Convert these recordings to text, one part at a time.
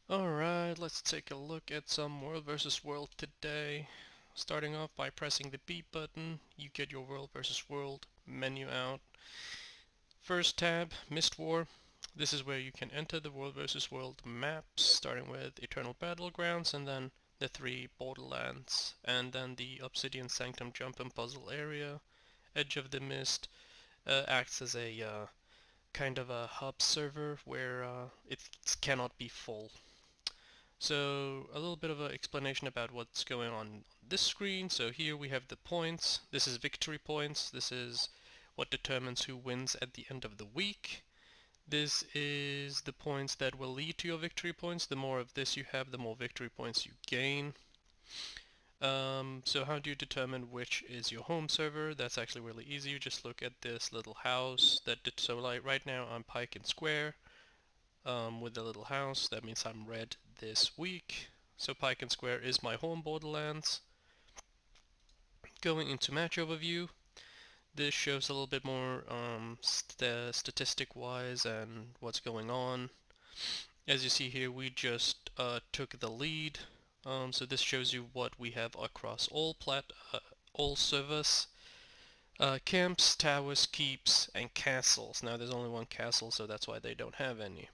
Alright, let's take a look at some World vs. World today. Starting off by pressing the B button, you get your World vs. World menu out. First tab, Mist War. This is where you can enter the World vs. World maps, starting with Eternal Battlegrounds and then the 3 Borderlands, and then the Obsidian Sanctum Jump and Puzzle area. Edge of the Mist acts as a kind of a hub server where it cannot be full. So a little bit of an explanation about what's going on this screen. So here we have the points. This is victory points. This is what determines who wins at the end of the week. This is the points that will lead to your victory points. The more of this you have, the more victory points you gain. So how do you determine which is your home server? That's actually really easy. You just look at this little house so like right now I'm Pike and Square. With the little house, that means I'm red this week. So Pike and Square is my home Borderlands. Going into match overview, this shows a little bit more statistic wise and what's going on. As you see here, we just took the lead. So this shows you what we have across all servers. Camps, towers, keeps, and castles. Now there's only one castle, so that's why they don't have any.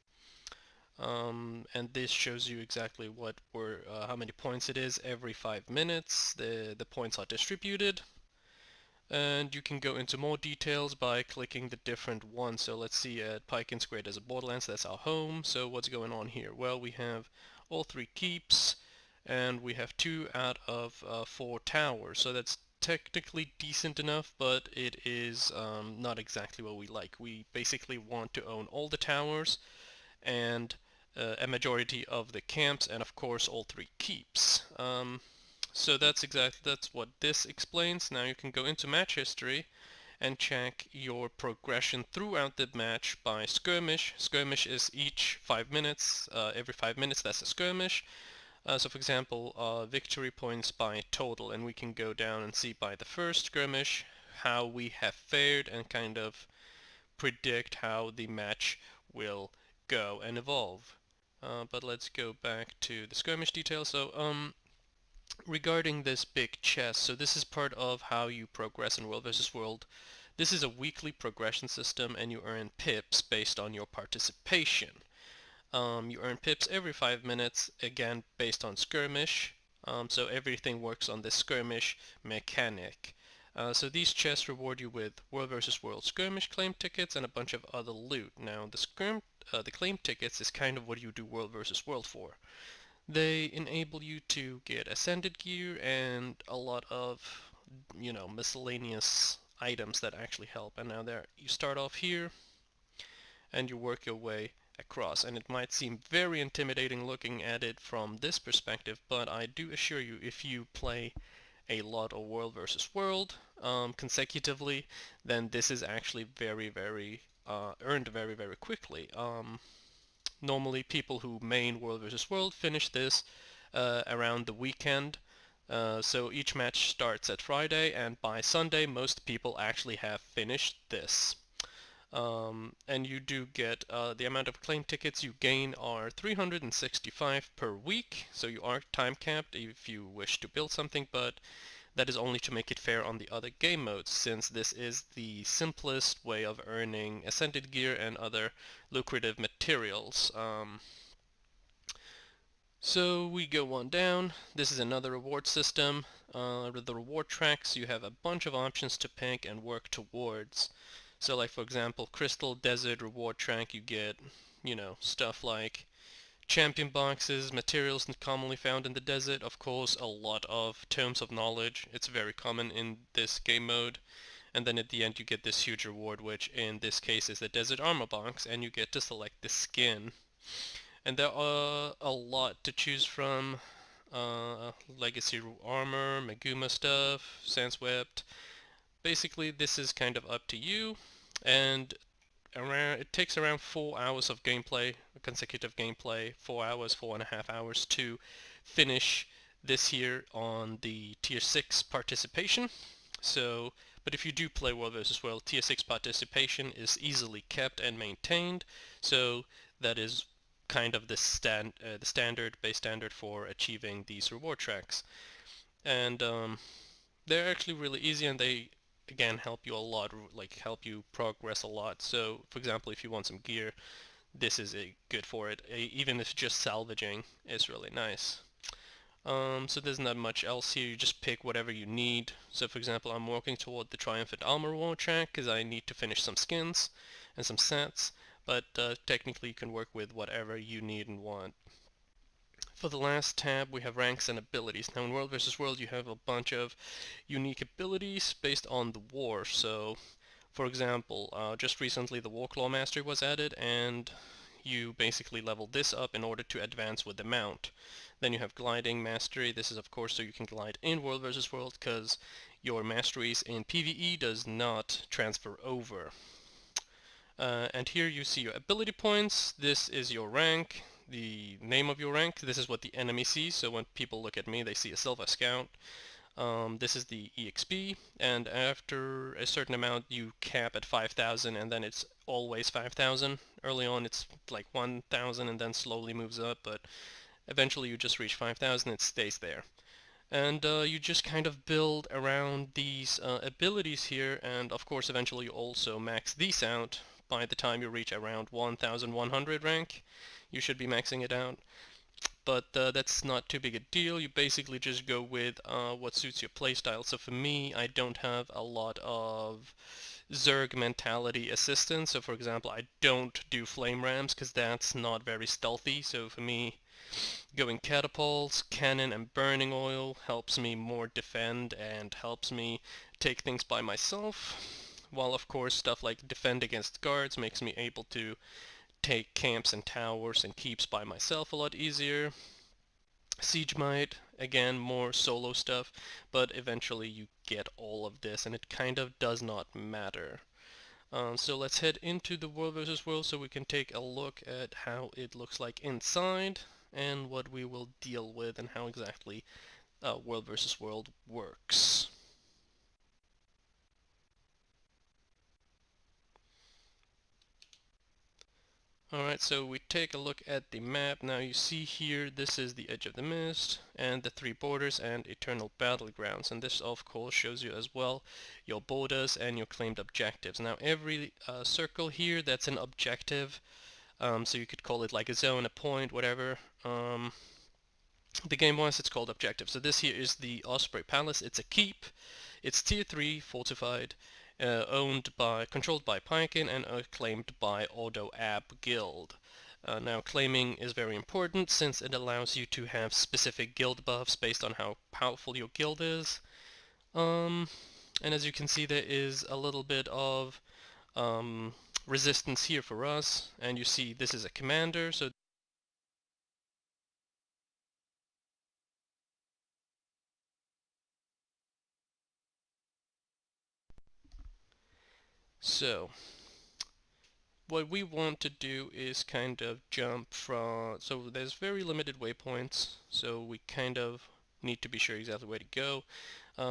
And this shows you exactly how many points it is every 5 minutes. The points are distributed, and you can go into more details by clicking the different ones. So let's see, at Pike and Square there's a Borderlands, that's our home. So what's going on here? Well, we have all 3 keeps, and we have 2 out of 4 towers. So that's technically decent enough, but it is not exactly what we like. We basically want to own all the towers and a majority of the camps, and of course all 3 keeps. So that's what this explains. Now you can go into match history and check your progression throughout the match by skirmish. Skirmish is each 5 minutes. Every 5 minutes that's a skirmish. So for example, victory points by total, and we can go down and see by the first skirmish how we have fared and kind of predict how the match will go and evolve. But let's go back to the skirmish details. So regarding this big chest, so this is part of how you progress in World vs. World. This is a weekly progression system, and you earn pips based on your participation. You earn pips every 5 minutes, again based on skirmish. So everything works on this skirmish mechanic. So these chests reward you with World vs. World skirmish claim tickets and a bunch of other loot. Now the claim tickets is kind of what you do World vs. World for. They enable you to get ascended gear and a lot of, miscellaneous items that actually help. And now you start off here and you work your way across, and it might seem very intimidating looking at it from this perspective, but I do assure you, if you play a lot of World vs. World consecutively, then this is actually earned very, very quickly. Normally people who main World vs. World finish this around the weekend. So each match starts at Friday, and by Sunday most people actually have finished this. And you do get the amount of claim tickets you gain are 365 per week, so you are time capped if you wish to build something, but that is only to make it fair on the other game modes, since this is the simplest way of earning ascended gear and other lucrative materials. So we go on down. This is another reward system. With the reward tracks, you have a bunch of options to pick and work towards. So like for example, Crystal Desert reward track, you get, stuff like champion boxes, materials commonly found in the desert, of course a lot of tomes of knowledge, it's very common in this game mode. And then at the end you get this huge reward, which in this case is the desert armor box, and you get to select the skin. And there are a lot to choose from. Legacy armor, Maguma stuff, Sandswept. Basically this is kind of up to you, and it takes around 4 hours of gameplay, consecutive gameplay, 4 hours, 4.5 hours to finish this here on the tier 6 participation. So, but if you do play World vs. World, tier 6 participation is easily kept and maintained, so that is kind of the standard base standard for achieving these reward tracks. And they're actually really easy, and they again help you a lot, like help you progress a lot. So for example, if you want some gear, this is good for it. Even if just salvaging is really nice. So there's not much else here. You just pick whatever you need. So for example, I'm working toward the Triumphant Armor War track because I need to finish some skins and some sets, but technically you can work with whatever you need and want. For the last tab, we have ranks and abilities. Now in World vs. World, you have a bunch of unique abilities based on the war. So for example, just recently the Warclaw Mastery was added, and you basically level this up in order to advance with the mount. Then you have Gliding Mastery. This is of course so you can glide in World vs. World, because your masteries in PvE does not transfer over. And here you see your ability points. This is your rank, the name of your rank. This is what the enemy sees, so when people look at me they see a Silver Scout. This is the EXP, and after a certain amount you cap at 5,000, and then it's always 5,000. Early on it's like 1,000 and then slowly moves up, but eventually you just reach 5,000, it stays there. And you just kind of build around these abilities here, and of course eventually you also max these out. By the time you reach around 1,100 rank, you should be maxing it out. But that's not too big a deal. You basically just go with what suits your playstyle. So for me, I don't have a lot of Zerg mentality assistance. So for example, I don't do flame rams because that's not very stealthy. So for me, going catapults, cannon, and burning oil helps me more defend and helps me take things by myself. While of course stuff like defend against guards makes me able to take camps and towers and keeps by myself a lot easier. Siege Might, again, more solo stuff, but eventually you get all of this, and it kind of does not matter. So let's head into the World vs. World so we can take a look at how it looks like inside, and what we will deal with, and how exactly World vs. World works. Alright, so we take a look at the map. Now you see here, this is the Edge of the Mist, and the three borders, and Eternal Battlegrounds. And this of course shows you as well your borders and your claimed objectives. Now every circle here, that's an objective, so you could call it like a zone, a point, whatever. The game-wise it's called objective. So this here is the Osprey Palace. It's a keep. It's tier 3 fortified, controlled by Pyken, and claimed by Auto Ab Guild. Now claiming is very important since it allows you to have specific guild buffs based on how powerful your guild is. And as you can see, there is a little bit of resistance here for us, and you see this is a commander, so what we want to do is kind of jump from, so there's very limited waypoints, so we kind of need to be sure exactly where to go.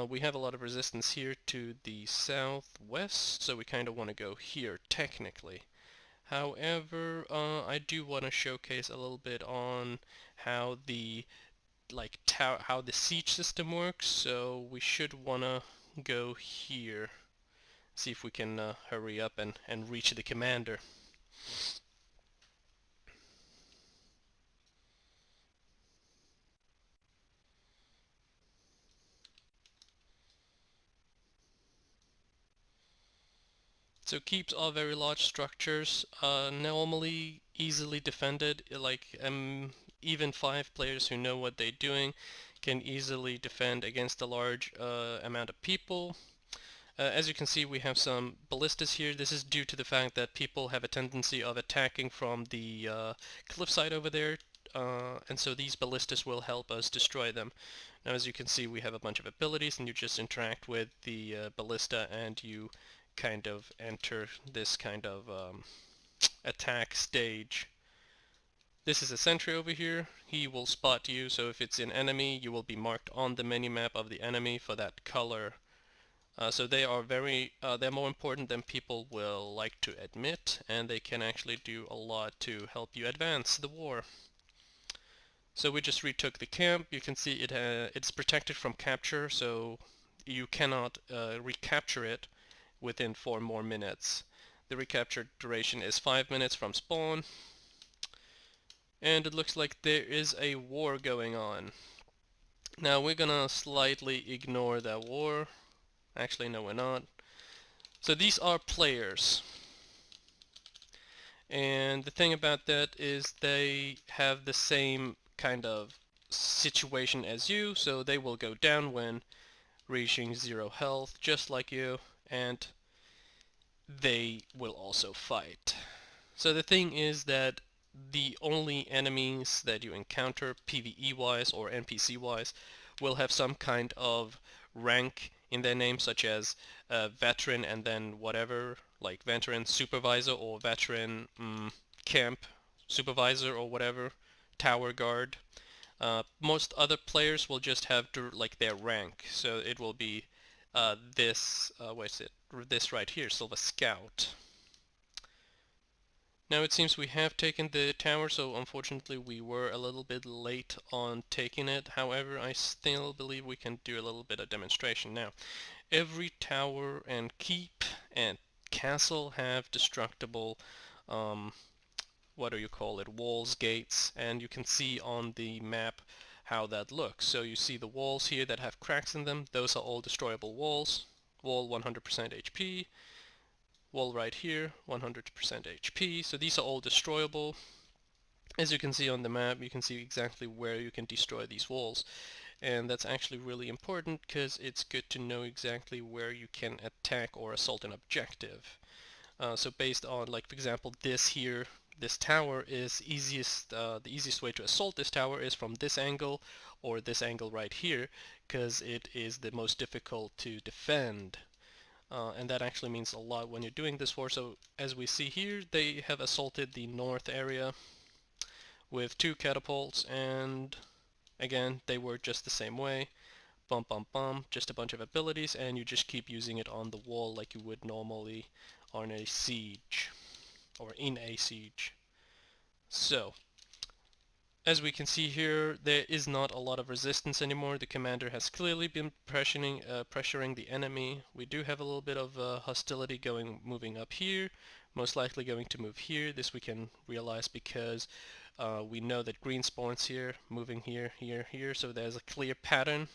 We have a lot of resistance here to the southwest, so we kind of want to go here technically. However, I do want to showcase a little bit on how the how the siege system works, so we should want to go here. See if we can hurry up and reach the commander. So keeps are very large structures, normally easily defended, like even 5 players who know what they're doing can easily defend against a large amount of people. As you can see, we have some ballistas here. This is due to the fact that people have a tendency of attacking from the cliffside over there, and so these ballistas will help us destroy them. Now as you can see, we have a bunch of abilities, and you just interact with the ballista and you kind of enter this kind of attack stage. This is a sentry over here. He will spot you, so if it's an enemy, you will be marked on the minimap of the enemy for that color So they are they're more important than people will like to admit, and they can actually do a lot to help you advance the war. So we just retook the camp. You can see it's protected from capture, so you cannot recapture it within 4 more minutes. The recapture duration is 5 minutes from spawn, and it looks like there is a war going on. Now we're gonna slightly ignore that war. Actually, no, we're not. So these are players, and the thing about that is they have the same kind of situation as you, so they will go down when reaching 0 health, just like you, and they will also fight. So the thing is that the only enemies that you encounter PvE-wise or NPC-wise will have some kind of rank in their name, such as veteran and then whatever, like veteran supervisor or veteran camp supervisor or whatever, tower guard. Most other players will just have like their rank, so it will be this right here, Silver Scout. Now it seems we have taken the tower, so unfortunately we were a little bit late on taking it. However, I still believe we can do a little bit of demonstration. Now, every tower and keep and castle have destructible, what do you call it, walls, gates, and you can see on the map how that looks. So you see the walls here that have cracks in them. Those are all destroyable walls. Wall 100% HP. Wall right here, 100% HP. So these are all destroyable. As you can see on the map, you can see exactly where you can destroy these walls. And that's actually really important because it's good to know exactly where you can attack or assault an objective. So based on, like, for example, this here, this tower is the easiest way to assault this tower is from this angle or this angle right here, because it is the most difficult to defend. And that actually means a lot when you're doing this war. So as we see here, they have assaulted the north area with 2 catapults, and again, they were just the same way. Bum bum bum, just a bunch of abilities, and you just keep using it on the wall like you would normally on a siege, or in a siege. So, as we can see here, there is not a lot of resistance anymore. The commander has clearly been pressuring the enemy. We do have a little bit of hostility moving up here, most likely going to move here. This we can realize because we know that green spawns here, moving here, here, here, so there's a clear pattern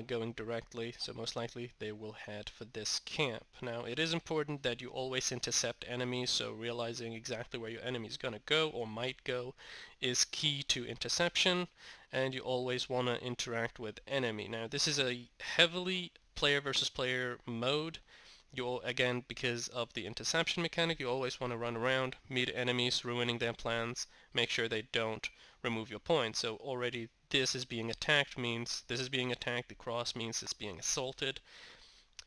going directly, so most likely they will head for this camp. Now, it is important that you always intercept enemies, so realizing exactly where your enemy is going to go or might go is key to interception, and you always want to interact with enemy. Now, this is a heavily player versus player mode. Again, because of the interception mechanic, you always want to run around, meet enemies, ruining their plans, make sure they don't remove your points. So already this is being attacked means this is being attacked, the cross means it's being assaulted.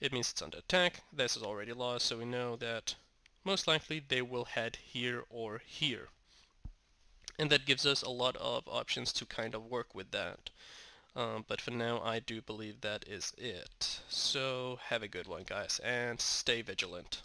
It means it's under attack, this is already lost, so we know that most likely they will head here or here. And that gives us a lot of options to kind of work with that. But for now, I do believe that is it. So have a good one, guys, and stay vigilant.